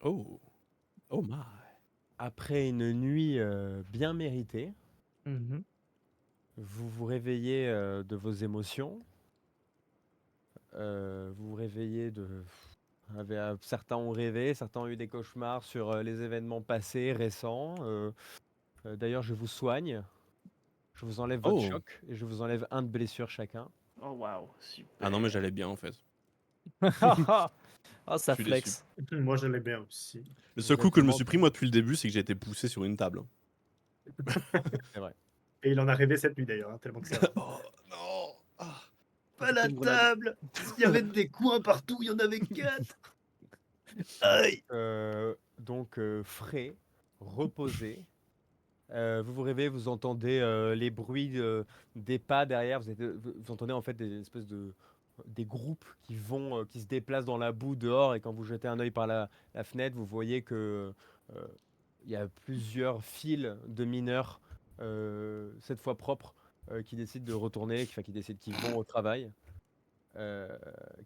Oh, oh my. Après une nuit bien méritée, Mhm. vous vous réveillez de vos émotions. Vous vous réveillez de... certains ont rêvé, certains ont eu des cauchemars sur les événements passés, récents. D'ailleurs, je vous soigne. Je vous enlève votre Oh. choc et je vous enlève un de blessure chacun. Oh waouh, Ah non, mais super. j'allais bien en fait. Oh, Je ça suis déçu. flex. Moi, je l'ai bien aussi. Le seul coup que je me Exactement, suis pris moi depuis le début, c'est que j'ai été poussé sur une table. c'est vrai. Et il en a rêvé cette nuit d'ailleurs, hein, tellement que c'est rare. Oh non. Ah. Pas la table. Il y avait des coins partout, il y en avait 4. Aïe. Frais, reposé. Vous vous réveillez, vous entendez les bruits des pas derrière. Vous entendez en fait des espèces de des groupes qui vont, qui se déplacent dans la boue dehors. Et quand vous jetez un œil par la fenêtre, vous voyez que il y a plusieurs files de mineurs, cette fois propres, qui décident de retourner, qui vont au travail, euh,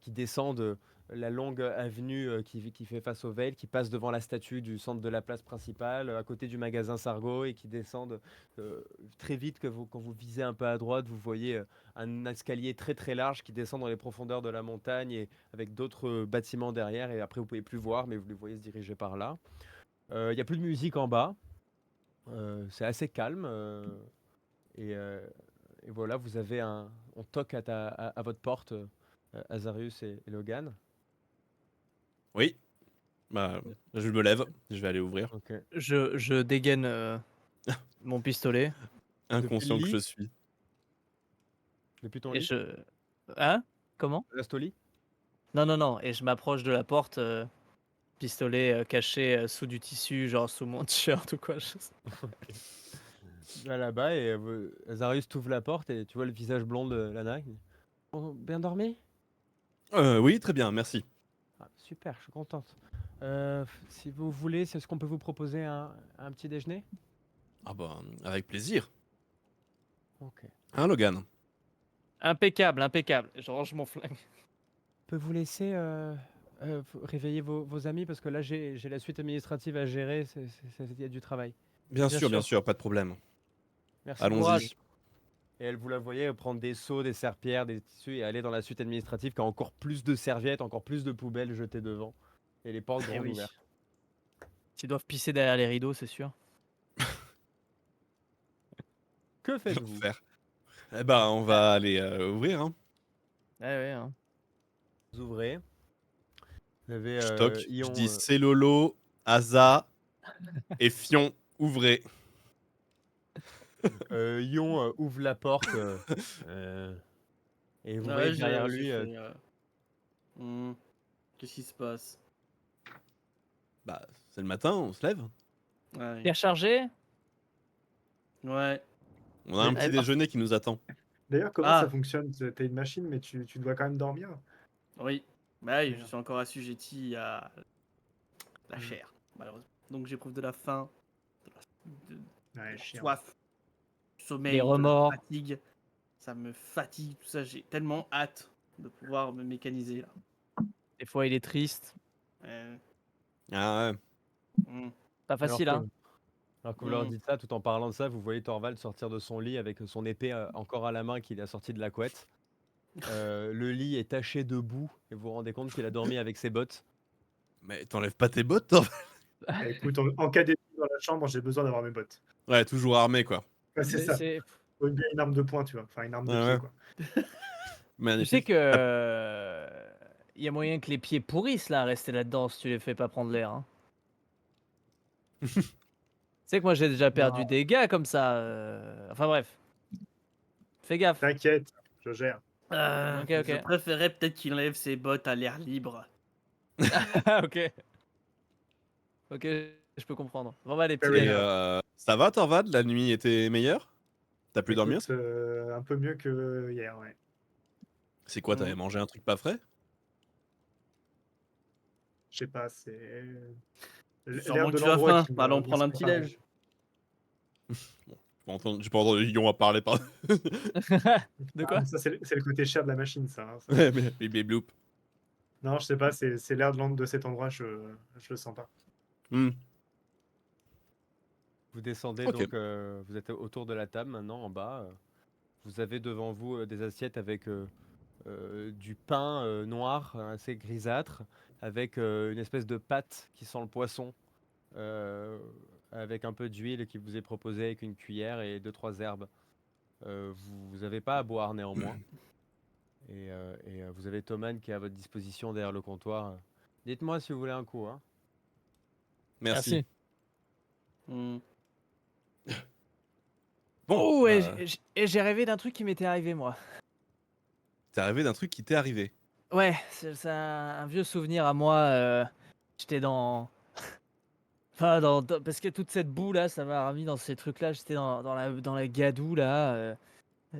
qui descendent la longue avenue qui fait face au Veil, qui passe devant la statue du centre de la place principale, à côté du magasin Sargo, et qui descendent très vite. Quand vous visez un peu à droite, vous voyez un escalier très très large qui descend dans les profondeurs de la montagne, et avec d'autres bâtiments derrière, et après vous pouvez plus voir, mais vous les voyez se diriger par là. Il n'y a plus de musique en bas, c'est assez calme, et, euh, et voilà, on toque à votre porte, Azarius et Logan. Oui. Bah, je me lève, je vais aller ouvrir. Ok. Je dégaine mon pistolet Depuis le Inconscient que je lit, suis. depuis ton et lit, je. Hein? Comment? reste au lit. Non, non, non. Et je m'approche de la porte, pistolet caché sous du tissu, genre sous mon t-shirt ou quoi. Tu vas là-bas et Azarius t'ouvre la porte et tu vois le visage blond de Lana. Il dit, oh, bien dormi? Oui, très bien, merci. Ah, super, je suis contente. Si vous voulez, est-ce qu'on peut vous proposer un petit déjeuner? Ah bah, avec plaisir. Ok. Hein, Logan? Impeccable, impeccable. Je range mon flingue. Je peux vous laisser réveiller vos amis parce que là j'ai la suite administrative à gérer. Il y a du travail. Bien Bien sûr, pas de problème. Merci. Allons-y. Courage. Et elle, vous la voyez prendre des seaux, des serpillères, des tissus et aller dans la suite administrative qui a encore plus de serviettes, encore plus de poubelles jetées devant. Et les portes Eh grandes oui. ouvertes. Ils doivent pisser derrière les rideaux, c'est sûr. Que faites-vous? L'enfer. Eh ben, on va aller ouvrir, hein. Ouais, ouais. Hein. Vous ouvrez. Vous avez Je toque, je Ion. dis c'est Lolo, Asa et Fion, ouvrez. Ion ouvre la porte et vous voyez Ouais, derrière j'ai lui. fait. Qu'est-ce qui se passe? Bah, c'est le matin, on se lève. Ouais. Bien chargé? Ouais. On a un Mais- petit déjeuner qui nous attend. D'ailleurs, comment Ah. ça fonctionne? T'as une machine, mais tu dois quand même dormir. Oui. Bah oui, je Merde. suis encore assujetti à la chair, malheureusement. Donc j'éprouve de la faim, de Ouais, la chiant. soif, du sommeil, Des de la remords. fatigue. Ça me fatigue, tout ça. J'ai tellement hâte de pouvoir me mécaniser là. Des fois, il est triste. Euh, Ah ouais. hmm, Pas facile, hein? Alors que vous leur hmm. dites ça, tout en parlant de ça, vous voyez Thorvald sortir de son lit avec son épée encore à la main qu'il a sortie de la couette. Le lit est taché de boue et vous vous rendez compte qu'il a dormi avec ses bottes. Mais t'enlèves pas tes bottes, toi? Bah, écoute, en cas d'ennemi dans la chambre, j'ai besoin d'avoir mes bottes. Ouais, toujours armé, quoi. Ouais, c'est ça. C'est- Faut bien une arme de poing, tu vois. Enfin, une arme de Ouais, pied, ouais. quoi. Tu sais Magnifique. que. Il y a moyen que les pieds pourrissent là à rester là-dedans si tu les fais pas prendre l'air. Hein. Tu sais que moi j'ai déjà perdu Non, des gars comme ça. Enfin bref. Fais gaffe. t'inquiète, je gère. Ok, Je ok. préférais peut-être qu'il enlève ses bottes à l'air libre. Ok. Ok, je peux comprendre. Bon bah les petits Fair Et gars. enough. ça va, Thorvald? La nuit était meilleure? T'as pu dormir? Écoute, un peu mieux que hier, ouais. C'est quoi, t'avais Hmm. mangé un truc pas frais? Je sais pas, c'est Sûrement l'air que de tu as l'endroit faim. qui Bah, allons me prendre un laisse petit pas pareil. déj. J'ai pas entendu Yon à parler par. De Ah, quoi? mais ça, c'est le côté cher de la machine, ça. Hein, ça. Ouais, mais bébé bloop. Non, je sais pas, c'est l'air de cet endroit, je le sens pas. Hmm. Vous descendez Ok. donc, vous êtes autour de la table maintenant en bas. Vous avez devant vous des assiettes avec du pain noir, assez grisâtre, avec une espèce de pâte qui sent le poisson, euh, avec un peu d'huile qui vous est proposée avec une cuillère et 2-3 herbes. Vous n'avez pas à boire néanmoins. Et vous avez Thoman qui est à votre disposition derrière le comptoir. Dites-moi si vous voulez un coup. Hein. Merci. Hmm. Bon, Oh, et j'ai rêvé d'un truc qui m'était arrivé, moi. t'es arrivé d'un truc qui t'est arrivé. Ouais, c'est un vieux souvenir à moi. J'étais dans... Enfin, parce que toute cette boue là, ça m'a remis dans ces trucs là. J'étais dans la gadoue là,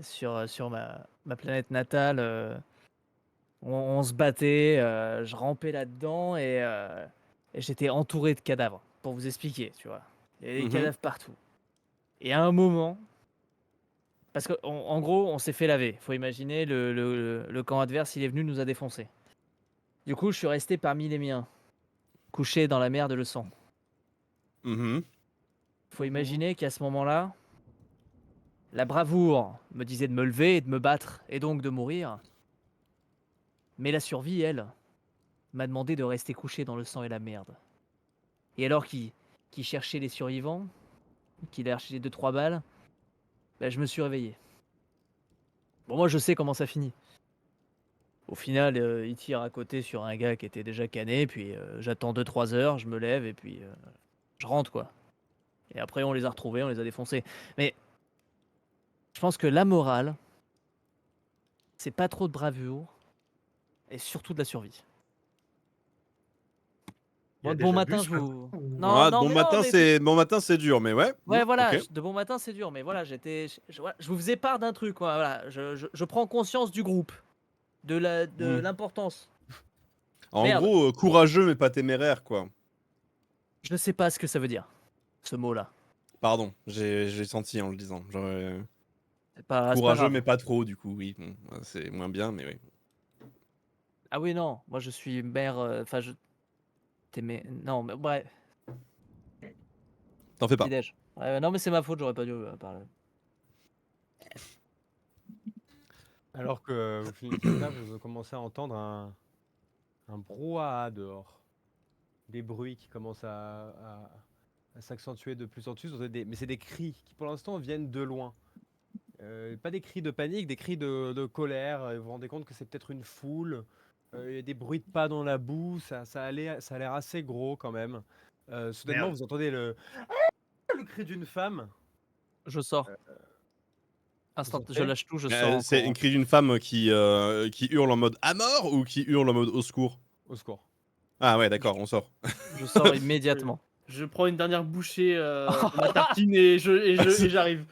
sur ma planète natale. On se battait, je rampais là-dedans et j'étais entouré de cadavres. Pour vous expliquer, tu vois. Il y avait des Mhm. cadavres partout. Et à un moment, parce qu'en gros, on s'est fait laver. Faut imaginer, le camp adverse, il est venu, nous a défoncés. Du coup, je suis resté parmi les miens, couché dans la mer de le sang. Mhm. Faut imaginer qu'à ce moment-là, la bravoure me disait de me lever et de me battre, et donc de mourir. Mais la survie, elle, m'a demandé de rester couché dans le sang et la merde. Et alors qu'il cherchait les survivants, qu'il a cherché 2-3 balles, bah, je me suis réveillé. Bon, moi, je sais comment ça finit. Au final, il tire à côté sur un gars qui était déjà cané, puis j'attends 2-3 heures, je me lève et puis je rentre, quoi. Et après, on les a retrouvés, on les a défoncés. Mais je pense que la morale, c'est pas trop de bravoure et surtout de la survie. Il y a Moi, de bon déjà bu matin, ce je matin vous. ou- Non, Ah, non, bon mais non, matin, mais c'est dur, mais ouais. ouais, voilà, Ok. de bon matin, c'est dur, mais voilà, voilà, je vous faisais part d'un truc, quoi. Voilà, je prends conscience du groupe, de Hmm. l'importance. En Merde. gros, courageux mais pas téméraire, quoi. Je ne sais pas ce que ça veut dire, ce mot-là. Pardon, j'ai senti en le disant. Genre, C'est pas courageux grave. mais pas trop, du coup, oui. Bon, c'est moins bien, mais oui. Ah oui, non, moi je suis maire. Enfin, non, mais bref, T'en fais pas. petit-déj. Ouais, non, mais c'est ma faute, j'aurais pas dû parler. Alors que vous finissez ça, vous commencez à entendre un brouhaha dehors. Des bruits qui commencent à s'accentuer de plus en plus. Mais c'est des cris qui, pour l'instant, viennent de loin. Pas des cris de panique, des cris de colère. Vous vous rendez compte que c'est peut-être une foule. Il y a des bruits de pas dans la boue. Ça a l'air assez gros quand même. Soudainement, Merde. vous entendez le cri d'une femme. Je sors. Instant, je sortez lâche tout, je sors en C'est courant. une cri d'une femme qui hurle en mode à mort ou qui hurle en mode au secours? au secours. Ah ouais, d'accord, on sort. Je sors immédiatement. Je prends une dernière bouchée de ma tartine et j'arrive.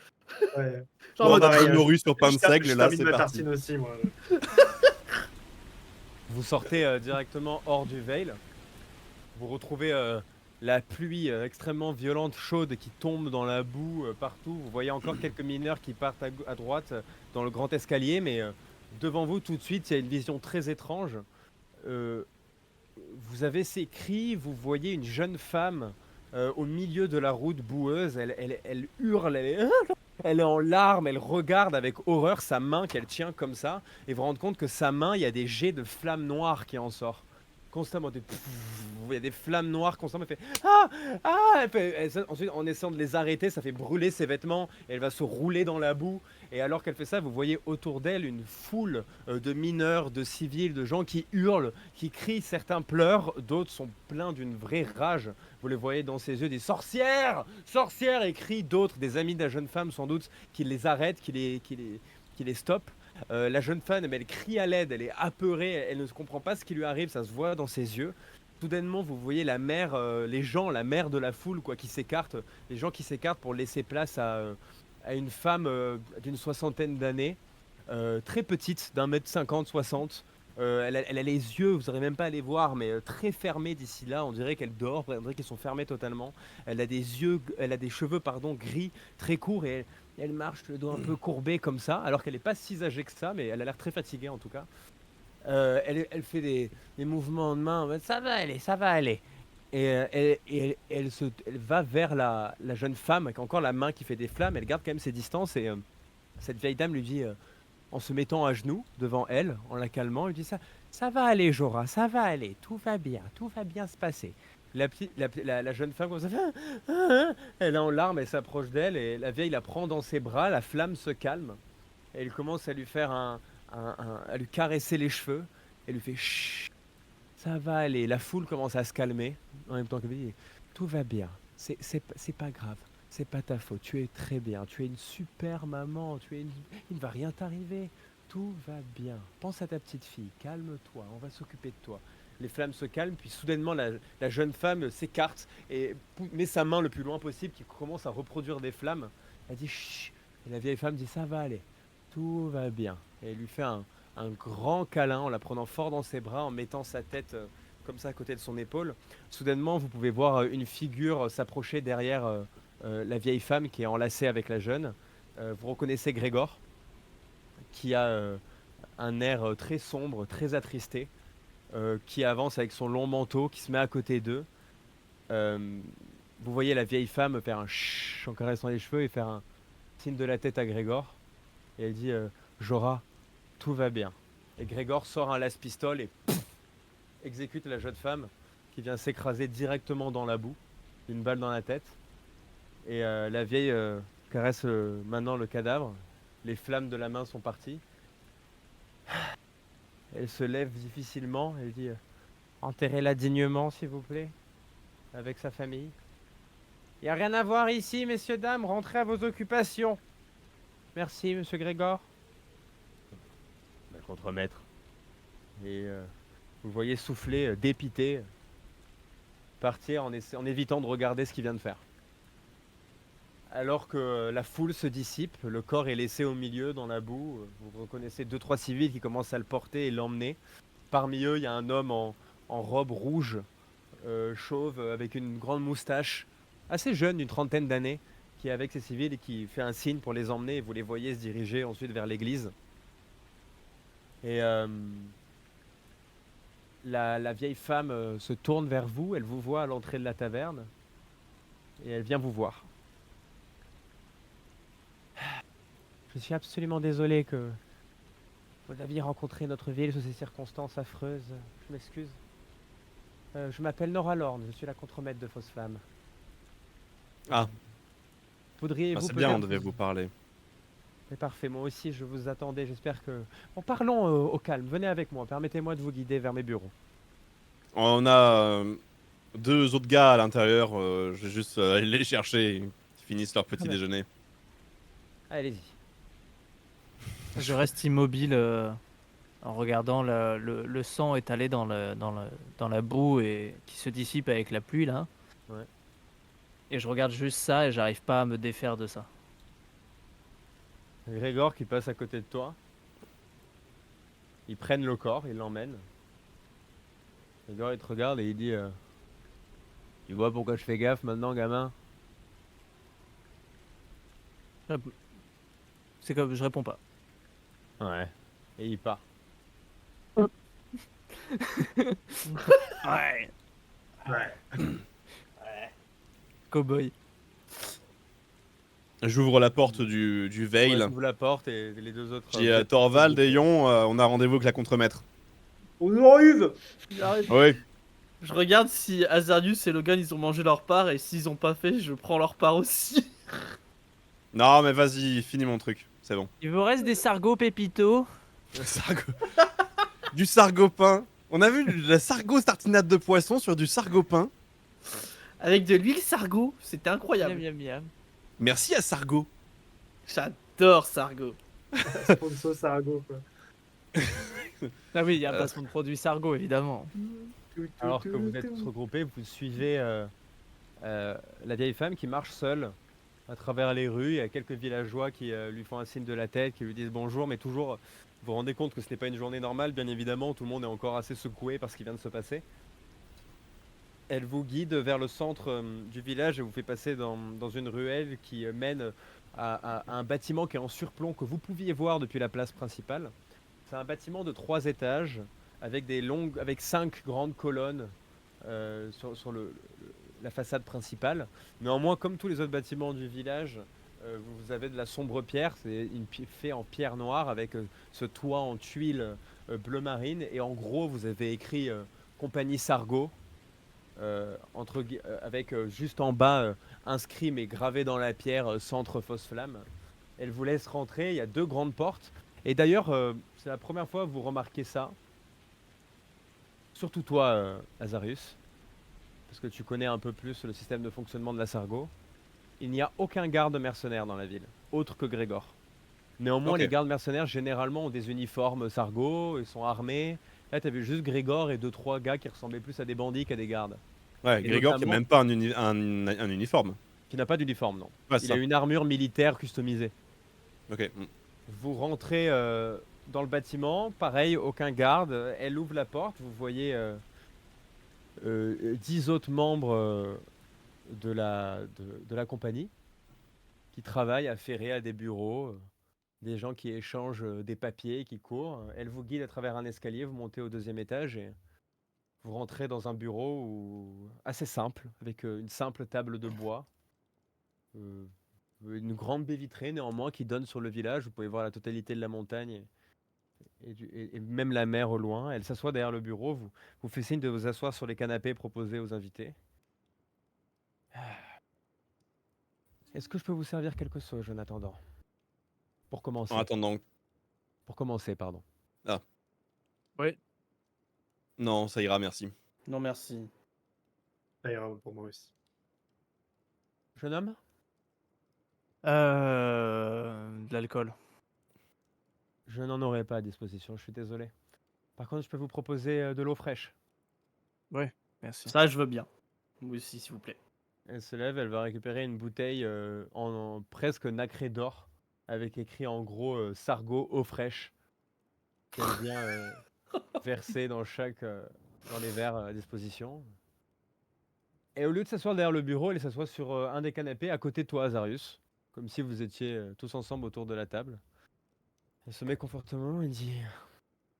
Ouais. Genre en Bon, mode, notre pareil, morue sur pain de seigle, je et là, termine c'est ma parti. tartine aussi, moi. Vous sortez directement hors du Veil. Vous retrouvez la pluie extrêmement violente, chaude, qui tombe dans la boue partout. Vous voyez encore quelques mineurs qui partent à droite dans le grand escalier, mais devant vous, tout de suite, il y a une vision très étrange. Vous avez ces cris, vous voyez une jeune femme au milieu de la route boueuse. Elle hurle, elle est en larmes, elle regarde avec horreur sa main qu'elle tient comme ça. Et vous vous rendez compte que sa main, il y a des jets de flammes noires qui en sortent. Constamment, il y a des flammes noires constamment. Elle fait ah ah. Ensuite, en essayant de les arrêter, ça fait brûler ses vêtements. Et elle va se rouler dans la boue. Et alors qu'elle fait ça, vous voyez autour d'elle une foule de mineurs, de civils, de gens qui hurlent, qui crient. Certains pleurent, d'autres sont pleins d'une vraie rage. Vous les voyez dans ses yeux, des sorcières, sorcières, et crient. D'autres, des amis de la jeune femme sans doute, qui les arrêtent, qui les stoppent. La jeune femme, elle crie à l'aide, elle est apeurée, elle ne comprend pas ce qui lui arrive, ça se voit dans ses yeux. Soudainement, vous voyez la mère, les gens, la mère de la foule, quoi, qui s'écartent, les gens qui s'écartent pour laisser place à une femme d'une 60aine d'années, très petite, d'1m50, 60. Elle a les yeux, vous n'aurez même pas à les voir, mais très fermés d'ici là. On dirait qu'elle dort, on dirait qu'ils sont fermés totalement. Elle a des cheveux, pardon, gris, très courts, et elle marche le dos un peu courbé comme ça, alors qu'elle n'est pas si âgée que ça, mais elle a l'air très fatiguée en tout cas. Elle fait des mouvements de main, en mode, ça va aller, ça va aller. Et elle va vers la jeune femme, qui a encore la main qui fait des flammes, elle garde quand même ses distances, et cette vieille dame lui dit, en se mettant à genoux devant elle, en la calmant, elle dit ça va aller Jorah, ça va aller, tout va bien se passer. La jeune femme commence à faire, elle est en larmes, elle s'approche d'elle, et la vieille la prend dans ses bras, la flamme se calme, et elle commence à lui faire à lui caresser les cheveux, et lui fait chut, ça va aller. La foule commence à se calmer en même temps que dit tout va bien, c'est pas grave, c'est pas ta faute, tu es très bien, tu es une super maman, il ne va rien t'arriver, tout va bien. Pense à ta petite fille, calme-toi, on va s'occuper de toi. Les flammes se calment, puis soudainement la jeune femme s'écarte et met sa main le plus loin possible, qui commence à reproduire des flammes. Elle dit chut, et la vieille femme dit ça va aller, tout va bien. Et elle lui fait un grand câlin en la prenant fort dans ses bras, en mettant sa tête comme ça à côté de son épaule. Soudainement, vous pouvez voir une figure s'approcher derrière la vieille femme qui est enlacée avec la jeune. Vous reconnaissez Grégor, qui a un air très sombre, très attristé, qui avance avec son long manteau, qui se met à côté d'eux. Vous voyez la vieille femme faire un chut en caressant les cheveux et faire un signe de la tête à Grégor. Et elle dit Jorah, tout va bien. Et Grégor sort un lance-pistole et exécute la jeune femme qui vient s'écraser directement dans la boue, une balle dans la tête. Et la vieille caresse maintenant le cadavre. Les flammes de la main sont parties. Elle se lève difficilement. Elle dit enterrez-la dignement, s'il vous plaît, avec sa famille. Il n'y a rien à voir ici, messieurs, dames. Rentrez à vos occupations. Merci, monsieur Grégor. Le contremaître. Et vous voyez souffler, dépité, partir en évitant de regarder ce qu'il vient de faire. Alors que la foule se dissipe, le corps est laissé au milieu dans la boue. Vous reconnaissez 2-3 civils qui commencent à le porter et l'emmener. Parmi eux, il y a un homme en robe rouge, chauve, avec une grande moustache, assez jeune, d'une trentaine d'années, qui est avec ces civils et qui fait un signe pour les emmener. Et vous les voyez se diriger ensuite vers l'église. Et la vieille femme se tourne vers vous, elle vous voit à l'entrée de la taverne et elle vient vous voir. Je suis absolument désolé que vous aviez rencontré notre ville sous ces circonstances affreuses. Je m'excuse. Je m'appelle Nora Lorne, je suis la contremaître de Fausse Flamme. Ah, Voudriez-vous c'est bien, on peut-être devait vous parler. Mais parfait, moi aussi je vous attendais, j'espère que... Bon, parlons au calme, venez avec moi, permettez-moi de vous guider vers mes bureaux. On a 2 autres gars à l'intérieur, je vais juste aller les chercher, ils finissent leur petit bien. déjeuner. Allez-y. Je reste immobile en regardant le sang étalé dans la boue et qui se dissipe avec la pluie là. Ouais. Et je regarde juste ça et j'arrive pas à me défaire de ça. Grégor qui passe à côté de toi. Ils prennent le corps, ils l'emmènent. Grégor il te regarde et il dit tu vois pourquoi je fais gaffe maintenant, gamin? C'est comme je réponds pas. Ouais. Et il part. Ouais. Ouais. Cowboy. J'ouvre la porte du Veil. Ouais, ouvre la porte et les deux autres. J'ai Thorvald et Yon, on a rendez-vous avec la contremaître. On arrive. Oui. Je regarde si Azarius et Logan ils ont mangé leur part et s'ils ont pas fait, je prends leur part aussi. Non mais vas-y, finis mon truc, c'est bon. Il vous reste des sargots pépito? Du sargopin. On a vu de la sargo tartinade de poisson sur du sargopin. Avec de l'huile sargo, c'était incroyable. Miam, miam, miam. Merci à Sargo. J'adore sargo. Sponsor Sarago, quoi. Ah oui, il y a un placement de produit sargo évidemment. Alors que vous êtes tous regroupés, vous suivez la vieille femme qui marche seule à travers les rues. Il y a quelques villageois qui lui font un signe de la tête, qui lui disent bonjour, mais toujours, vous vous rendez compte que ce n'est pas une journée normale, bien évidemment, tout le monde est encore assez secoué par ce qui vient de se passer. Elle vous guide vers le centre du village et vous fait passer dans une ruelle qui mène à un bâtiment qui est en surplomb, que vous pouviez voir depuis la place principale. C'est un bâtiment de 3 étages avec 5 grandes colonnes sur la façade principale. Néanmoins, comme tous les autres bâtiments du village, vous avez de la sombre pierre. C'est fait en pierre noire avec ce toit en tuiles bleu marine. Et en gros, vous avez écrit Compagnie Sargo. Avec juste en bas inscrit mais gravé dans la pierre Centre Fausse Flamme. Elle vous laisse rentrer, il y a 2 grandes portes. Et d'ailleurs, c'est la première fois que vous remarquez ça. Surtout toi, Azarius, parce que tu connais un peu plus le système de fonctionnement de la Sargo. Il n'y a aucun garde mercenaire dans la ville, autre que Grégor. Néanmoins, Ok. les gardes mercenaires, généralement, ont des uniformes Sargo, ils sont armés. Là, tu avais juste Grégor et 2-3 gars qui ressemblaient plus à des bandits qu'à des gardes. Ouais, Et Grégor qui a notamment, même pas un uniforme. qui n'a pas d'uniforme, non. Ouais, Il ça. a une armure militaire customisée. Ok. Vous rentrez dans le bâtiment, pareil, aucun garde. Elle ouvre la porte, vous voyez 10 autres membres de la compagnie qui travaillent affairés à des bureaux, des gens qui échangent des papiers, qui courent. Elle vous guide à travers un escalier, vous montez au 2e étage et vous rentrez dans un bureau assez simple, avec une simple table de bois. Euh, une grande baie vitrée néanmoins qui donne sur le village. Vous pouvez voir la totalité de la montagne et même la mer au loin. Elle s'assoit derrière le bureau. Vous fait signe de vous asseoir sur les canapés proposés aux invités. Est-ce que je peux vous servir quelque chose en attendant? Pour En commencer. attendant. Pour commencer, pardon. Oui. Non, ça ira, merci. Non, merci. Ça ira pour moi aussi. Jeune homme? De l'alcool. Je n'en aurai pas à disposition, je suis désolé. Par contre, je peux vous proposer de l'eau fraîche. Oui, merci. Ça, je veux bien. Oui, aussi, s'il vous plaît. Elle se lève, elle va récupérer une bouteille en presque nacrée d'or, avec écrit en gros Sargo eau fraîche, qu'elle vient verser dans les verres à disposition. Et au lieu de s'asseoir derrière le bureau, elle s'assoit sur un des canapés à côté de toi, Azarius, comme si vous étiez tous ensemble autour de la table. Elle se met confortablement et dit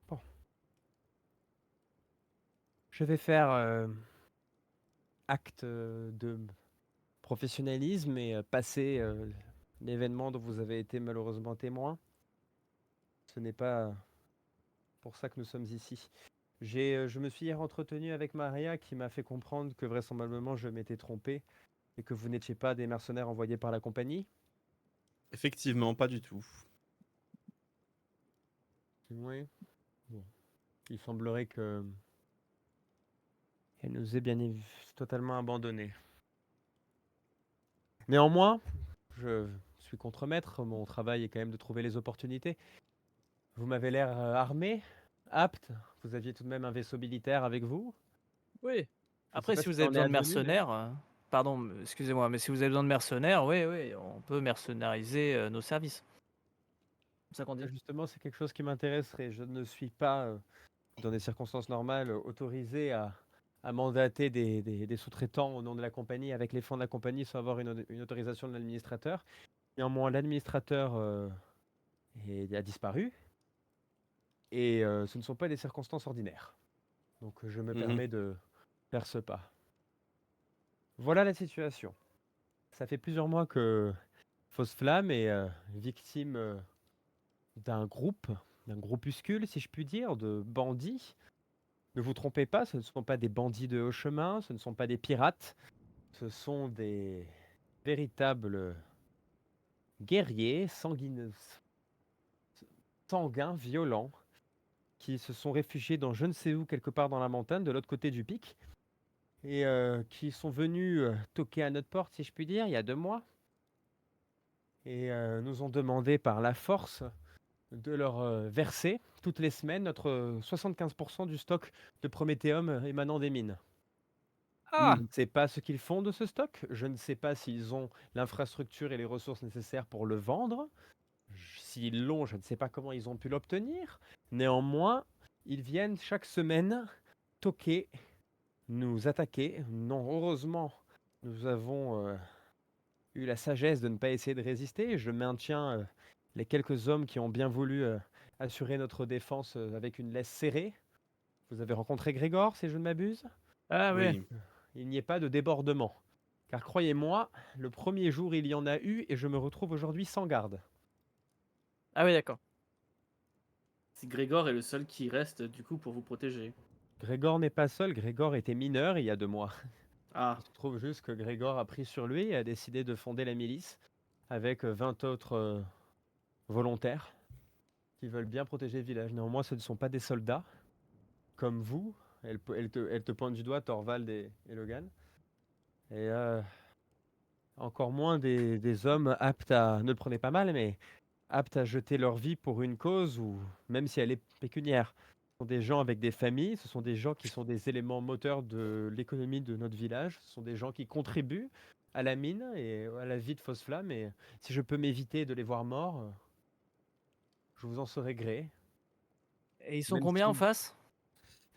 bon, je vais faire acte de professionnalisme et passer l'événement dont vous avez été malheureusement témoin. Ce n'est pas pour ça que nous sommes ici. Je me suis hier entretenu avec Maria qui m'a fait comprendre que vraisemblablement je m'étais trompé et que vous n'étiez pas des mercenaires envoyés par la compagnie. Effectivement, pas du tout. Oui. Bon. Il semblerait que elle nous ait totalement abandonnés. Néanmoins, je suis contremaître. Mon travail est quand même de trouver les opportunités. Vous m'avez l'air armé, apte. Vous aviez tout de même un vaisseau militaire avec vous. Oui. Je sais Après, pas si vous ça avez en est besoin de advenu, mais- mercenaires, pardon, excusez-moi, mais si vous avez besoin de mercenaires, oui, on peut mercenariser nos services. C'est ça qu'on dit. Justement, c'est quelque chose qui m'intéresserait. Je ne suis pas, dans des circonstances normales, autorisé à mandater des sous-traitants au nom de la compagnie avec les fonds de la compagnie sans avoir une autorisation de l'administrateur. Néanmoins, l'administrateur a disparu et ce ne sont pas des circonstances ordinaires. Donc je me permets de faire ce pas. Voilà la situation. Ça fait plusieurs mois que Fausse Flamme est victime d'un groupuscule, si je puis dire, de bandits. Ne vous trompez pas, ce ne sont pas des bandits de haut chemin, ce ne sont pas des pirates, ce sont des véritables guerriers sanguins, violents, qui se sont réfugiés dans je ne sais où, quelque part dans la montagne, de l'autre côté du pic, et qui sont venus toquer à notre porte, si je puis dire, il y a 2 mois, et nous ont demandé par la force de leur verser toutes les semaines notre 75% du stock de Prométhéum émanant des mines. Ah Je ne sais pas ce qu'ils font de ce stock, je ne sais pas s'ils ont l'infrastructure et les ressources nécessaires pour le vendre. S'ils l'ont, je ne sais pas comment ils ont pu l'obtenir. Néanmoins, ils viennent chaque semaine toquer, nous attaquer. Non, heureusement, nous avons eu la sagesse de ne pas essayer de résister. Je maintiens les quelques hommes qui ont bien voulu assurer notre défense avec une laisse serrée. Vous avez rencontré Grégor, si je ne m'abuse. Ah ouais. Oui. Il n'y ait pas de débordement. Car croyez-moi, le premier jour il y en a eu et je me retrouve aujourd'hui sans garde. Ah oui, d'accord. Si Grégor est le seul qui reste, du coup, pour vous protéger. Grégor n'est pas seul, Grégor était mineur il y a 2 mois. Ah, Il se trouve juste que Grégor a pris sur lui et a décidé de fonder la milice avec 20 autres volontaires qui veulent bien protéger le village. Néanmoins, ce ne sont pas des soldats comme vous. Elle te pointe du doigt, Thorvald et Logan. Et encore moins des hommes aptes à, ne le prenez pas mal, mais aptes à jeter leur vie pour une cause, ou même si elle est pécuniaire. Ce sont des gens avec des familles, ce sont des gens qui sont des éléments moteurs de l'économie de notre village, ce sont des gens qui contribuent à la mine et à la vie de Fausse-Flamme, et si je peux m'éviter de les voir morts, je vous en serai gré. Et ils sont Même combien en si face?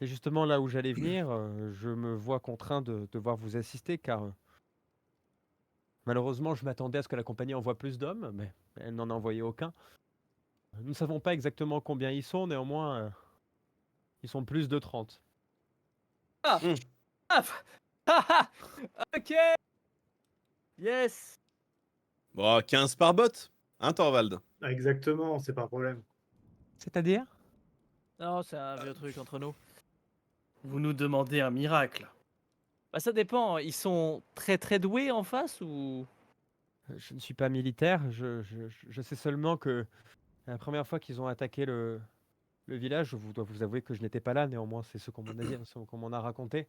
c'est justement là où j'allais venir, je me vois contraint de devoir vous assister, car malheureusement je m'attendais à ce que la compagnie envoie plus d'hommes, mais elle n'en a envoyé aucun. Nous ne savons pas exactement combien ils sont, néanmoins ils sont plus de 30. Ah, Hmm. ah, ah, ah, ok. Yes. Bon, 15 par bot, hein, Thorvald? Ah, exactement, c'est pas un problème. C'est-à-dire? Non, c'est un vieux truc entre nous. vous nous demandez un miracle. Bah ça dépend. Ils sont très très doués en face ou? Je ne suis pas militaire, je sais seulement que la première fois qu'ils ont attaqué le village, dois vous avouer que je n'étais pas là, néanmoins c'est ce qu'on m'en a dit, ce qu'on m'en a raconté.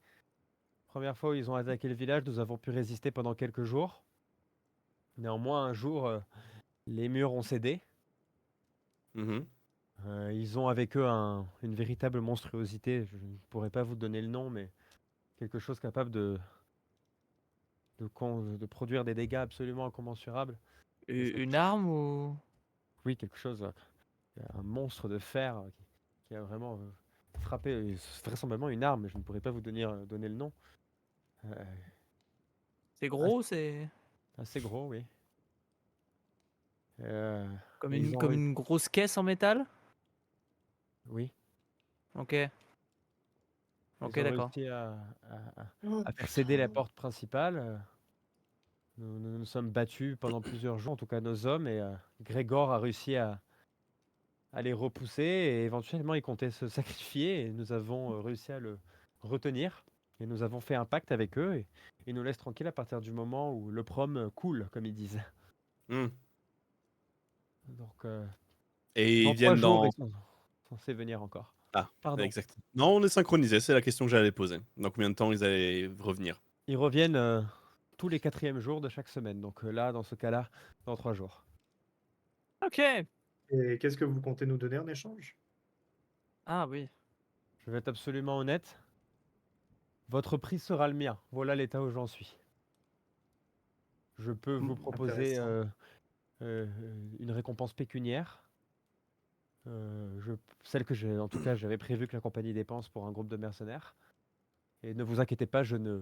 Première fois où ils ont attaqué le village, nous avons pu résister pendant quelques jours. Néanmoins, un jour, les murs ont cédé. Mhm. Ils ont avec eux une véritable monstruosité, je ne pourrais pas vous donner le nom, mais quelque chose capable de produire des dégâts absolument incommensurables. Et Une arme ou? oui, quelque chose, un monstre de fer qui a vraiment frappé, vraisemblablement une arme, mais je ne pourrais pas vous donner le nom. Euh, C'est gros, c'est Assez gros, oui. Euh, comme et ils ont comme une grosse caisse en métal? oui, Ok. Ok, ils ont d'accord. réussi à faire céder la porte principale. Nous nous sommes battus pendant plusieurs jours, en tout cas nos hommes, et Grégor a réussi à les repousser, et éventuellement il comptait se sacrifier, et nous avons réussi à le retenir, et nous avons fait un pacte avec eux, et ils nous laissent tranquilles à partir du moment où le prom coule, comme ils disent. Hmm. Donc, Et dans ils 3 viennent jours, dans... ils sont censés venir encore. Ah, Pardon. exact. Non, on est synchronisé, c'est la question que j'allais poser. Dans combien de temps ils allaient revenir? Ils reviennent tous les 4e jours de chaque semaine, donc là, dans ce cas-là, dans 3 jours. Ok. Et qu'est-ce que vous comptez nous donner en échange? Ah oui. Je vais être absolument honnête, votre prix sera le mien, voilà l'état où j'en suis. Je peux vous proposer Intéressant. euh, une récompense pécuniaire, celle que en tout cas j'avais prévu que la compagnie dépense pour un groupe de mercenaires. Et ne vous inquiétez pas, je ne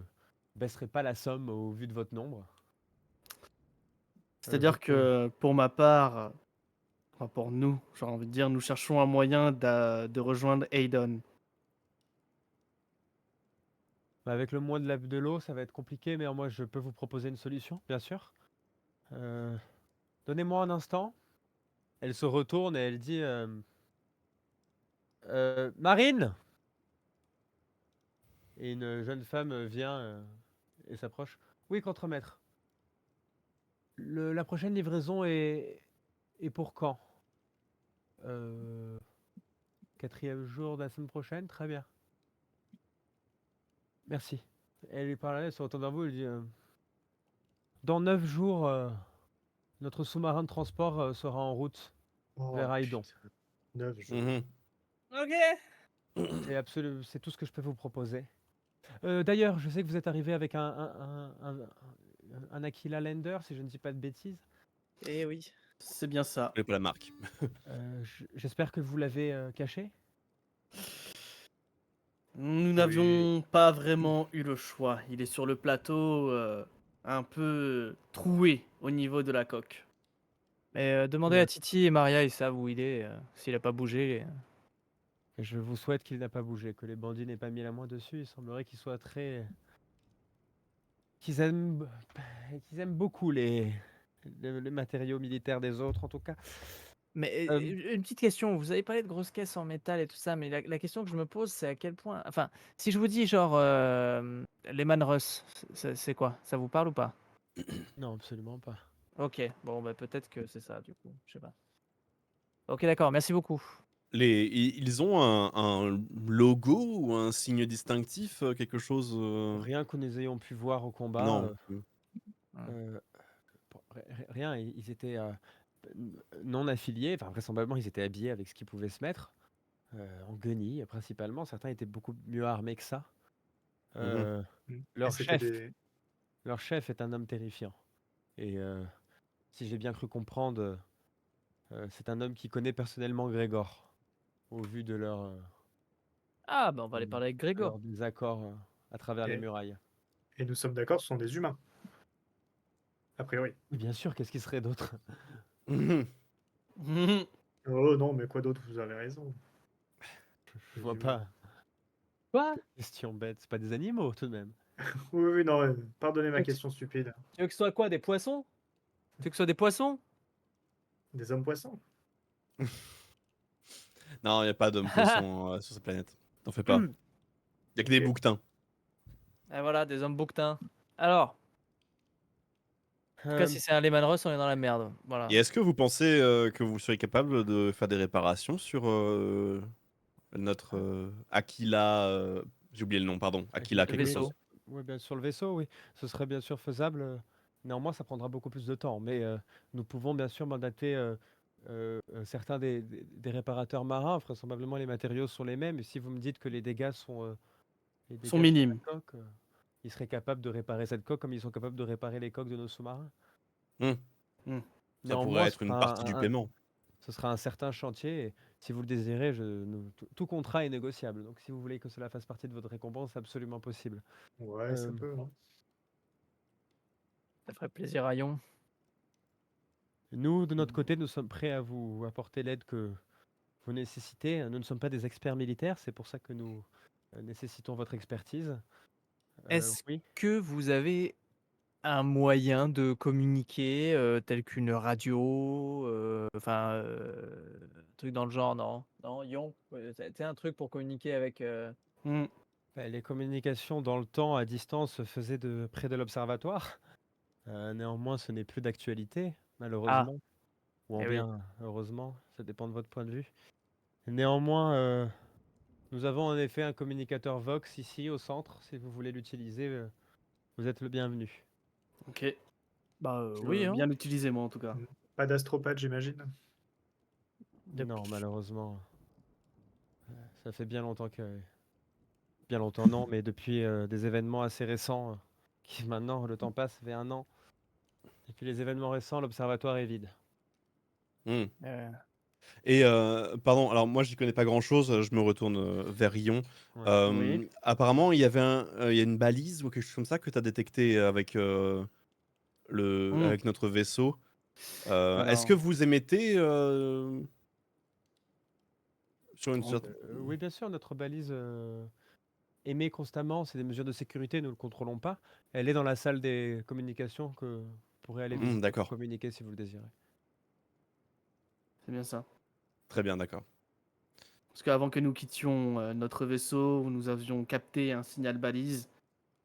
baisserai pas la somme au vu de votre nombre. Je C'est-à-dire peux- que pour ma part, enfin pour nous, j'ai envie de dire, nous cherchons un moyen de rejoindre Aidon. Avec le moins de l'eau, ça va être compliqué, mais moi je peux vous proposer une solution, bien sûr. Euh, Donnez-moi un instant. Elle se retourne et elle dit Marine! Et une jeune femme vient et s'approche. Oui, contremaître. La prochaine livraison est pour quand? 4e jour de la semaine prochaine? Très bien. Merci. Elle est par là, elle se retourne vers vous, elle dit dans 9 jours, notre sous-marin de transport sera en route vers Oh, Haïdon. putain. 9 jours. Mhm. Ok. C'est tout ce que je peux vous proposer. D'ailleurs, je sais que vous êtes arrivé avec un Aquila Lander, si je ne dis pas de bêtises. Eh oui. C'est bien ça. Je connais pas la marque. J'espère que vous l'avez caché. Nous n'avions pas vraiment eu le choix. Il est sur le plateau, un peu troué au niveau de la coque. Mais demandez Ouais. à Titi et Maria, ils savent où il est, s'il a pas bougé. Et je vous souhaite qu'il n'a pas bougé, que les bandits n'aient pas mis la main dessus. Il semblerait qu'ils soient très... qu'ils aiment... qu'ils aiment beaucoup les matériaux militaires des autres, en tout cas. Mais Euh, une petite question, vous avez parlé de grosses caisses en métal et tout ça, mais la question que je me pose, c'est à quel point... Enfin, si je vous dis genre Lehman Russ, c'est quoi? Ça vous parle ou pas? Non, absolument pas. Ok, bon, bah, peut-être que c'est ça, du coup, je sais pas. Ok, d'accord, merci beaucoup. Ils ont un logo ou un signe distinctif, quelque chose Rien que nous ayons pu voir au combat, Non. euh, rien. Ils étaient non affiliés, enfin vraisemblablement ils étaient habillés avec ce qu'ils pouvaient se mettre, en guenilles principalement. Certains étaient beaucoup mieux armés que ça. Euh, Et leur c'était chef, des. leur chef est un homme terrifiant. Et si j'ai bien cru comprendre, c'est un homme qui connaît personnellement Grégor, au vu Ah, bah, on va aller parler avec de Grégor. leur désaccord à travers les Et, murailles. et nous sommes d'accord, ce sont des humains, a priori. Et bien sûr, qu'est-ce qui serait d'autre? Oh non, mais quoi d'autre, vous avez raison. Je Des vois humains. pas. Quoi? Question bête, c'est pas des animaux tout de même. Oui, oui, non, pardonnez ma Ok. question stupide. Tu veux que ce soit quoi, des poissons? Tu veux que ce soit des poissons? Des hommes-poissons. Non, il n'y a pas d'homme poisson sur cette planète. T'en fais pas. Il y a que des Ok. bouquetins. Et voilà, des hommes bouquetins. Alors, en tout cas, Euh, si c'est un Lehman Russ, on est dans la merde. Voilà. Et est-ce que vous pensez que vous seriez capable de faire des réparations sur notre Aquila j'ai oublié le nom, pardon. Aquila Le quelque oui, chose. vaisseau. oui, bien sûr, le vaisseau, oui. Ce serait bien sûr faisable. Néanmoins, ça prendra beaucoup plus de temps. Mais nous pouvons bien sûr mandater certains des réparateurs marins. Vraisemblablement, les matériaux sont les mêmes. Et si vous me dites que les dégâts sont, les Sont dégâts sur la minimes. coque, ils seraient capables de réparer cette coque comme ils sont capables de réparer les coques de nos sous-marins. Hmm. Hmm. Ça pourrait Néanmoins, être une partie du paiement. ce sera un certain chantier. Et si vous le désirez, tout contrat est négociable. Donc, si vous voulez que cela fasse partie de votre récompense, c'est absolument possible. Ouais, ça Euh, peut. Hein. Ça ferait plaisir à Yon. Nous, de notre côté, nous sommes prêts à vous apporter l'aide que vous nécessitez. Nous ne sommes pas des experts militaires, c'est pour ça que nous nécessitons votre expertise. Est-ce Oui. que vous avez un moyen de communiquer, tel qu'une radio, enfin, un truc dans le genre, non? Non, Yon? Tu un truc pour communiquer avec, Hmm. Les communications dans le temps, à distance, se faisaient près de l'observatoire. Néanmoins, ce n'est plus d'actualité, Ah, malheureusement. Ou en eh oui. bien, heureusement, ça dépend de votre point de vue. Néanmoins, nous avons en effet un communicateur Vox ici au centre. Si vous voulez l'utiliser, vous êtes le bienvenu. Ok. Bah, Je oui, veux hein. bien l'utiliser, moi, en tout cas. Pas d'astropathe, j'imagine. Non, malheureusement, ça fait bien longtemps que... Bien longtemps, non, mais depuis des événements assez récents, qui maintenant, le temps passe, ça fait 1 an. Depuis les événements récents, l'observatoire est vide. Hmm. Euh, Et pardon, alors moi j'y connais pas grand-chose, je me retourne vers Rion. Ouais. Oui. Apparemment, il y avait il y a une balise ou quelque chose comme ça que tu as détecté avec, Hmm. avec notre vaisseau. Est-ce que Alors, vous émettez sur une en- certaine... Oui, bien sûr, notre balise émet constamment, c'est des mesures de sécurité, nous ne le contrôlons pas. Elle est dans la salle des communications que vous pourrez aller visiter pour D'accord, communiquer si vous le désirez. c'est bien ça. très bien, d'accord. Parce qu'avant que nous quittions notre vaisseau, nous avions capté un signal balise,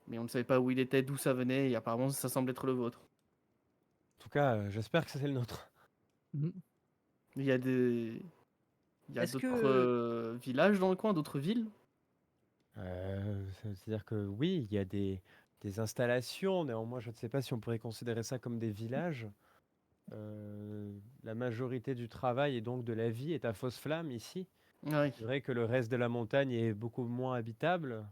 mais on ne savait pas où il était, d'où ça venait, et apparemment ça semble être le vôtre. En tout cas, j'espère que c'est le nôtre. mhm. Il y a des... Il y a Est-ce d'autres que villages dans le coin, d'autres villes? C'est-à-dire que oui, il y a des installations, néanmoins, je ne sais pas si on pourrait considérer ça comme des villages. La majorité du travail et donc de la vie est à Fausse-Flamme ici. Oui. C'est vrai que le reste de la montagne est beaucoup moins habitable.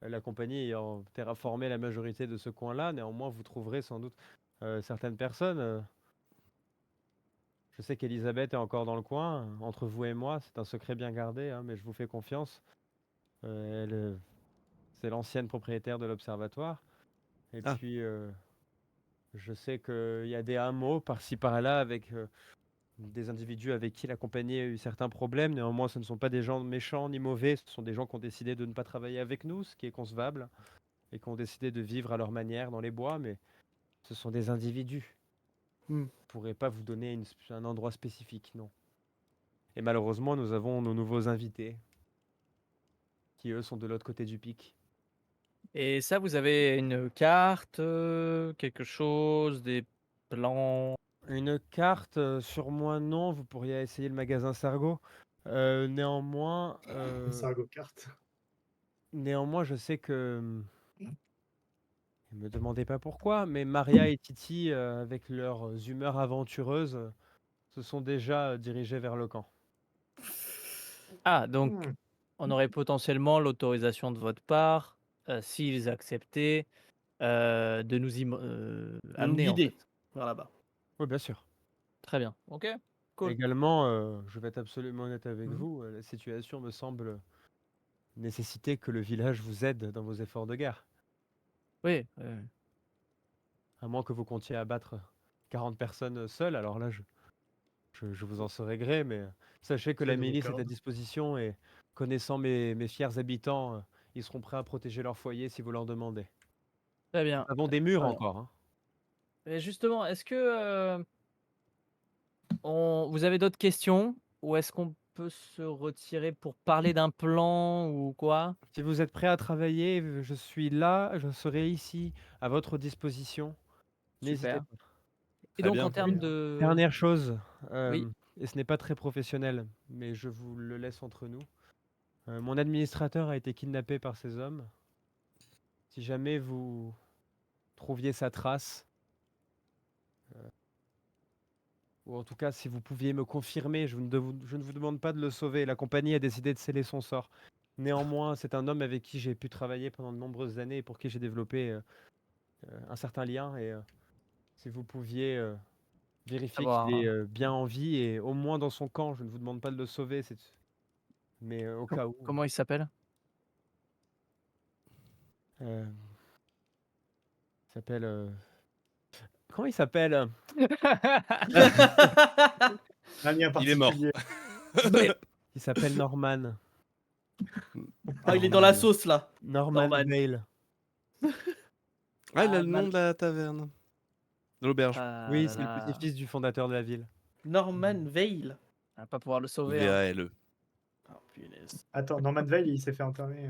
La compagnie ayant terraformé la majorité de ce coin-là, néanmoins, vous trouverez sans doute certaines personnes. Je sais qu'Elisabeth est encore dans le coin. Entre vous et moi, c'est un secret bien gardé, hein, mais je vous fais confiance. C'est l'ancienne propriétaire de l'observatoire. Et Ah, puis, je sais qu'il y a des hameaux par-ci par-là avec des individus avec qui la compagnie a eu certains problèmes. Néanmoins, ce ne sont pas des gens méchants ni mauvais, ce sont des gens qui ont décidé de ne pas travailler avec nous, ce qui est concevable, et qui ont décidé de vivre à leur manière dans les bois, mais ce sont des individus. Je ne pourrais pas vous donner un endroit spécifique, non. Et malheureusement, nous avons nos nouveaux invités, qui eux sont de l'autre côté du pic. Et ça, vous avez une carte, quelque chose, des plans? Une carte sur moi, non, vous pourriez essayer le magasin Sargo. Néanmoins, Sargo carte. néanmoins, je sais que. Ne me demandez pas pourquoi, mais Maria et Titi, avec leurs humeurs aventureuses, se sont déjà dirigés vers le camp. Ah, donc Hmm. on aurait potentiellement l'autorisation de votre part, s'ils acceptaient, de nous De nous amener, en guider fait. vers là-bas. Oui, bien sûr. Très bien. OK, cool. Également, je vais être absolument honnête avec Mhm. vous, la situation me semble nécessiter que le village vous aide dans vos efforts de guerre. Oui, oui, oui. À moins que vous comptiez abattre 40 personnes seules, alors là, je vous en serai gré, mais sachez que la Faites vos milice est à cordes. disposition et connaissant mes fiers habitants, ils seront prêts à protéger leur foyer si vous leur demandez. Très bien. Nous avons des murs Très bien. encore, hein. Et justement, est-ce que, vous avez d'autres questions? Ou est-ce qu'on peut se retirer pour parler d'un plan ou quoi? Si vous êtes prêts à travailler, je suis là, je serai ici, à votre disposition. N'hésitez Super. pas. Et Très donc en bien. termes de Dernière chose, oui, et ce n'est pas très professionnel, mais je vous le laisse entre nous. Mon administrateur a été kidnappé par ces hommes. Si jamais vous trouviez sa trace, ou en tout cas si vous pouviez me confirmer, je ne vous demande pas de le sauver, la compagnie a décidé de sceller son sort. Néanmoins, c'est un homme avec qui j'ai pu travailler pendant de nombreuses années et pour qui j'ai développé un certain lien. Et si vous pouviez vérifier qu'il est savoir bien en vie et au moins dans son camp, je ne vous demande pas de le sauver, mais au cas où. comment il s'appelle? euh, il s'appelle. Comment il s'appelle? Un lien Il est mort. particulier. Mais Il s'appelle Norman. Ah, il est dans la sauce là. Norman Norman. Vale. Ah, il a ah, le nom de la taverne. De l'auberge. ah Oui, là c'est le là, petit-fils du fondateur de la ville. Norman Vale. on va pas pouvoir le sauver, hein. VALE. Ah, punaise. Attends, Norman Vale, il s'est fait enterrer.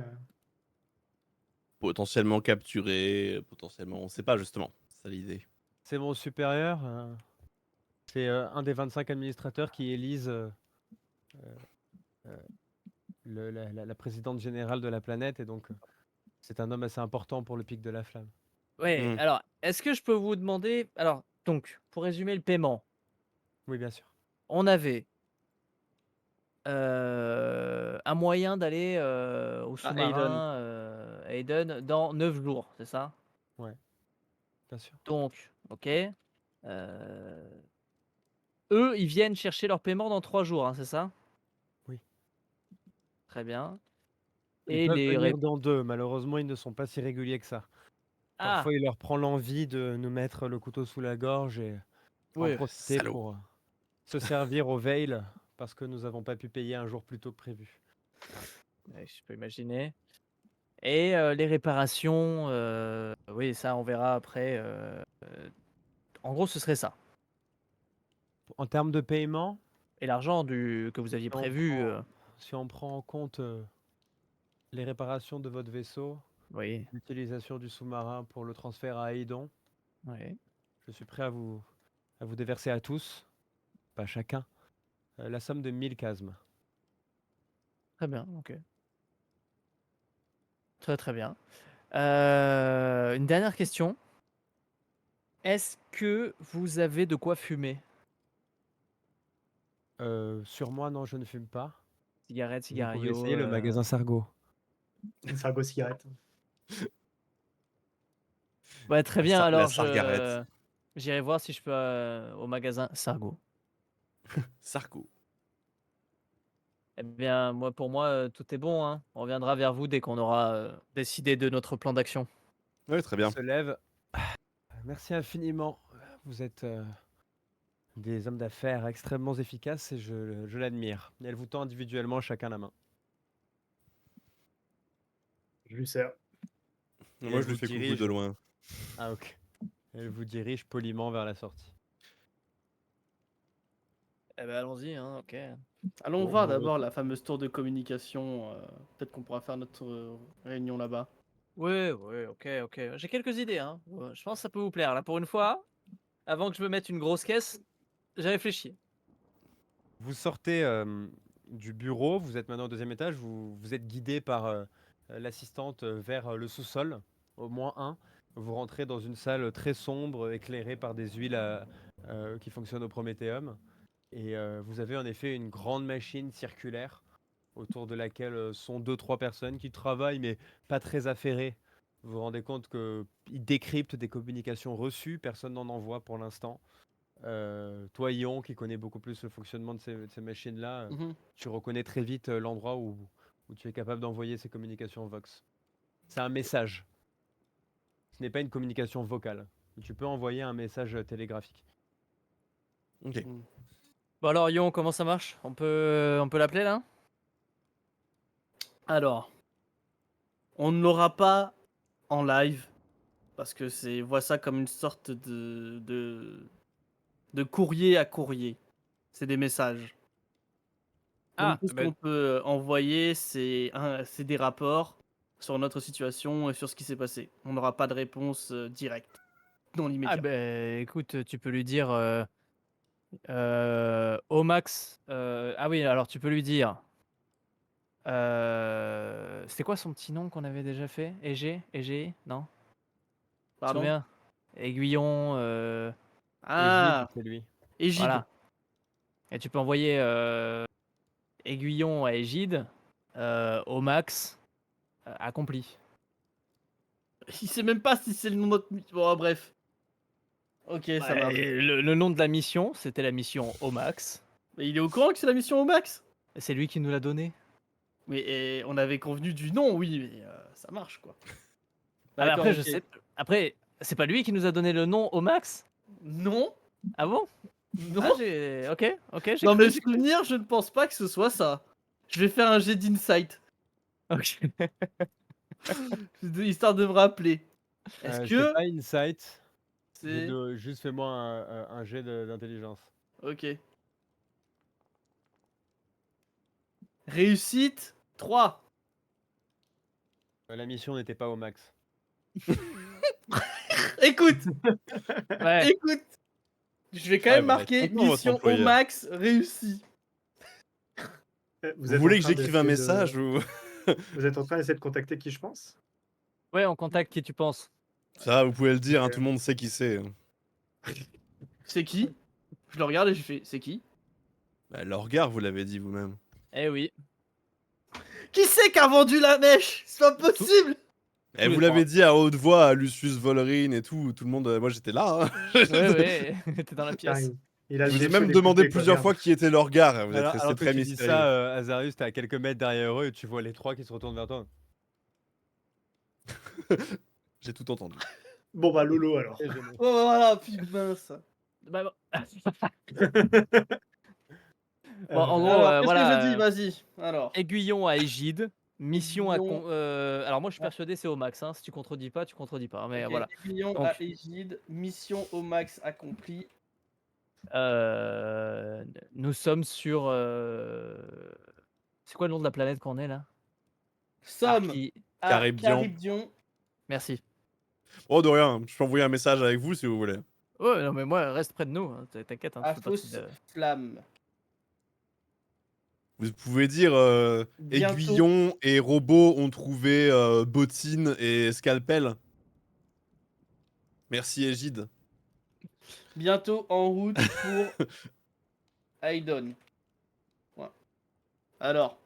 Potentiellement capturé, potentiellement. On sait pas justement. C'est ça l'idée. C'est mon supérieur. C'est un des 25 administrateurs qui élisent euh, la présidente générale de la planète. Et donc, c'est un homme assez important pour le pic de la flamme. Ouais, Hmm. alors, est-ce que je peux vous demander alors, donc, pour résumer le paiement, Oui, bien sûr. on avait, un moyen d'aller, au Ah, Aiden. sous-marin, Aiden, dans 9 jours, c'est ça? Ouais, bien sûr. Donc, OK, eux, ils viennent chercher leur paiement dans 3 jours, hein, c'est ça? Oui. Très bien. Ils Et peuvent les venir ré dans 2. Malheureusement, ils ne sont pas si réguliers que ça. ah! Parfois, il leur prend l'envie de nous mettre le couteau sous la gorge et en Oui, profiter Salaud. pour se servir au Veil parce que nous n'avons pas pu payer un jour plus tôt que prévu. ouais, je peux imaginer. Et les réparations, oui, ça, on verra après, en gros, ce serait ça. En termes de paiement, Et l'argent du que vous aviez si on prévu, prend, si on prend en compte les réparations de votre vaisseau, oui, l'utilisation du sous-marin pour le transfert à Aidon, oui. je suis prêt à vous déverser à tous, pas chacun, la somme de 1000 casmes. Très bien, OK. Très, très bien. Une dernière question. Est-ce que vous avez de quoi fumer? Sur moi, non, je ne fume pas. Cigarette, Vous pouvez cigario, essayer le magasin Sargo. Une Sargo cigarette. Ouais, très La bien, la alors sargarette. j'irai voir si je peux, au magasin Sargo. Sarko. Eh bien, moi, pour moi, tout est bon, hein. On reviendra vers vous dès qu'on aura, décidé de notre plan d'action. Oui, très Il bien. se lève. Merci infiniment. Vous êtes des hommes d'affaires extrêmement efficaces et je l'admire. Et elle vous tend individuellement chacun la main. Je lui sers. Et Moi, elle je lui vous fais coucou dirige. de loin. Ah ok. Elle vous dirige poliment vers la sortie. Eh ben allons-y, hein, ok. Allons Bon, voir vous d'abord la fameuse tour de communication. Peut-être qu'on pourra faire notre réunion là-bas. Ouais, ouais, ok, ok. J'ai quelques idées, hein. Ouais, je pense que ça peut vous plaire. Là, pour une fois, avant que je me mette une grosse caisse, j'ai réfléchi. Vous sortez du bureau, vous êtes maintenant au deuxième étage, vous êtes guidé par l'assistante vers le sous-sol, au moins un. Vous rentrez dans une salle très sombre, éclairée par des huiles qui fonctionnent au Prométhéum. Et vous avez en effet une grande machine circulaire autour de laquelle sont 2-3 personnes qui travaillent, mais pas très affairées. Vous vous rendez compte qu'ils décryptent des communications reçues, personne n'en envoie pour l'instant. Toi, Ion, qui connais beaucoup plus le fonctionnement de ces machines-là, Mhm. tu reconnais très vite l'endroit où tu es capable d'envoyer ces communications Vox. C'est un message. Ce n'est pas une communication vocale. Tu peux envoyer un message télégraphique. Ok. Mm. Bon alors, Yon, comment ça marche? On peut l'appeler là? Alors, on ne l'aura pas en live parce que vois ça comme une sorte de courrier à courrier. C'est des messages. Donc Ah, tout ce ben, qu'on peut envoyer, c'est des rapports sur notre situation et sur ce qui s'est passé. On n'aura pas de réponse directe dans l'immédiat. écoute, tu peux lui dire au max. Ah oui, alors tu peux lui dire. C'était quoi son petit nom qu'on avait déjà fait? Égée? Non? Tu te Pardon? souviens? Aiguillon, Égide, Ah, c'est lui. Égide. voilà. Et tu peux envoyer Aiguillon à Égide, au max, accompli. Il sait même pas si c'est le nom de notre... Bon, bref. Ok, ça marche. Ouais, le nom de la mission, c'était la mission au max. Mais il est au courant que c'est la mission au max? Et c'est lui qui nous l'a donné. Mais on avait convenu du nom, oui, mais ça marche quoi. Ah bah D'accord, après, je ok. sais. Après, c'est pas lui qui nous a donné le nom au max? Non, Ah bon? Ah, non. j'ai. Ok, ok, j'ai Dans cru. mes souvenirs, je ne pense pas que ce soit ça. Je vais faire un jet d'insight, Ok. histoire de me rappeler. Est-ce C'est que pas Insight. c'est... Juste fais-moi un jet d'intelligence. Ok. Réussite 3. La mission n'était pas au max. Écoute, Ouais. écoute. Je vais quand Ah, même bah, marquer content, votre mission au employeur. max réussi. Vous êtes en voulez que train j'écrive un d'essayer message ou Vous êtes en train d'essayer de contacter qui, je pense? Ouais, on contacte qui tu penses. ça, vous pouvez le dire, hein, Ok. tout le monde sait qui c'est. C'est qui? Je le regarde et je fais, c'est qui? Bah, Lorgar, vous l'avez dit vous-même. Eh oui. Qui c'est qui a vendu la mèche? C'est pas possible! Et Tous les vous trois. l'avez dit à haute voix à Lucius Volerine et tout le monde. Moi j'étais là. Hein. Ouais, ouais, t'es dans la Putain, pièce. il a Je le vous ai défaut même demandé d'écouter, quoi, plusieurs merde. fois qui était Lorgar. Vous êtes resté Alors que très tu dis mystérieux. ça, Azarius, t'es à quelques mètres derrière eux et tu vois les trois qui se retournent vers toi. J'ai tout entendu. Bon, bah, Lolo, alors. Très gêné. Oh voilà, putain ça. Bah, bon. Bon, en gros, Alors, qu'est-ce que je voilà. dis? Vas-y. Alors. Aiguillon à Égide. Mission à. Aiguillon. Alors, moi, je suis Ah. persuadé, c'est au max. Hein. Si tu contredis pas, tu contredis pas. Mais Ok, voilà. Aiguillon Donc, à Égide, mission au max accomplie. nous sommes sur. C'est quoi le nom de la planète qu'on est là? Somme Archi. à Caribdian. Caribdion. Merci. Oh, de rien. Je peux envoyer un message avec vous si vous voulez. Ouais, non, mais moi, reste près de nous. Hein. T'inquiète. Hein, tu À fais partie fausse de... flamme. Vous pouvez dire Bientôt. Aiguillon et Robot ont trouvé bottine et scalpel. Merci Égide. Bientôt en route pour Aidon. Voilà. Alors,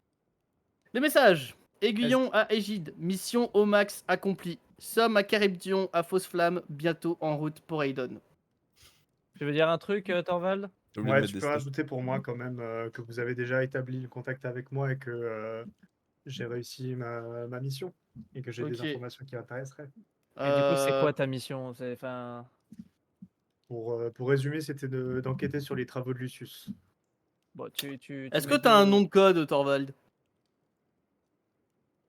les messages. Aiguillon à Égide, mission au max accomplie. Somme à Caribdion, à fausse flamme, bientôt en route pour Aidon. Tu veux dire un truc, Torvald? J'ai oublié de Ouais, mettre tu des peux stats. rajouter pour moi quand même que vous avez déjà établi le contact avec moi et que j'ai réussi ma mission et que j'ai des Ok. informations qui intéresseraient. Et du coup, c'est Euh, quoi ta mission? Enfin, Pour résumer, c'était d'enquêter sur les travaux de Lucius. Bon, Est-ce que t'as un nom de code, Thorvald?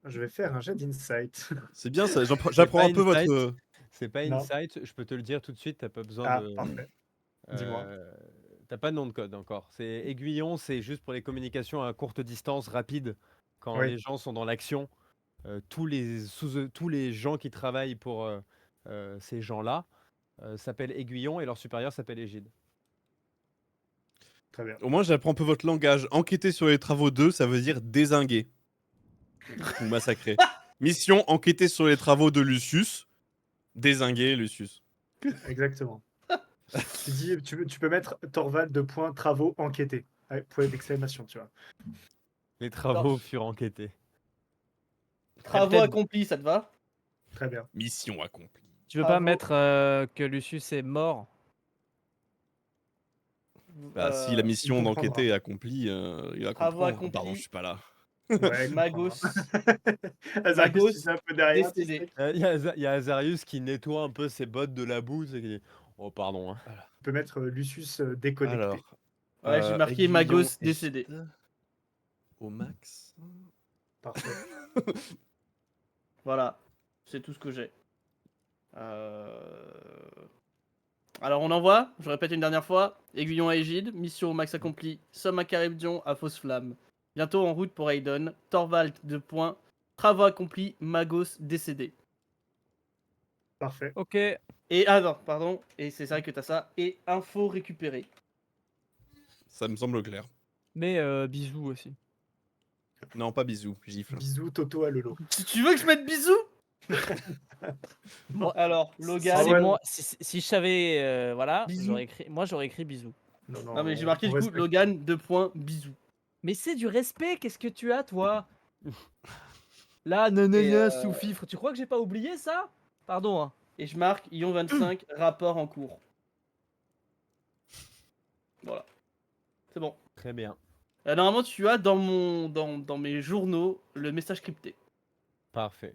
Je vais faire un jet d'insight. C'est bien ça, C'est j'apprends pas un peu insight. votre. C'est pas Non. insight, je peux te le dire tout de suite, t'as pas besoin Ah, de. parfait. Dis-moi. T'as pas de nom de code encore. C'est aiguillon, c'est juste pour les communications à courte distance, rapide. Quand Oui. les gens sont dans l'action, tous les gens qui travaillent pour ces gens-là s'appellent aiguillon et leur supérieur s'appelle Égide. Très bien. Au moins, j'apprends un peu votre langage. Enquêter sur les travaux 2, ça veut dire dézinguer. Ou massacrer. Mission, enquêter sur les travaux de Lucius. Dézinguer Lucius. Exactement. Tu peux mettre Thorvald de point travaux enquêtés. Avec point d'exclamation, tu vois. Les travaux furent enquêtés. Travaux peut-être- accomplis, ça te va? Très bien. Mission accomplie. Tu veux pas Bravo. mettre que Lucius est mort? Bah, si la mission il comprendra. d'enquêter est accomplie, il va Travaux comprendre. accomplis. Pardon, je suis pas là. Ouais, Magos. Azarius, Magos tu sais un peu derrière. tu décédé. sais. Il y a Azarius qui nettoie un peu ses bottes de la boue. Et qui dit oh, pardon. Hein. Tu peux mettre Lucius déconnecté. Alors. Ouais, j'ai marqué aiguillon Magos et décédé. Égide. Au max. Parfait. Voilà, c'est tout ce que j'ai. Alors on envoie, je répète une dernière fois, aiguillon à Égide, mission au max accompli, somme à Charybdion à Fausse Flamme. Bientôt en route pour Aidon, Thorvald 2 points, travaux accomplis, Magos décédé. Parfait. Ok. Et ah non, pardon, et c'est vrai que t'as ça, et info récupérée. Ça me semble clair. Mais bisous aussi. Non, pas bisous, gifle. Bisous Toto à Lolo. Tu veux que je mette bisous? Bon, alors, Logan. Ah Si, ouais. moi, si je savais, voilà, Bisous. j'aurais écrit bisous. Non mais j'ai marqué on du coup, respecte. Logan 2 points, bisous. Mais c'est du respect, qu'est-ce que tu as, toi? Là, non, Et, sous-fifre, tu crois que j'ai pas oublié ça? Pardon, hein. Et je marque Ion 25, rapport en cours. Voilà. C'est bon. Très bien. Normalement, tu as dans mes journaux le message crypté. Parfait.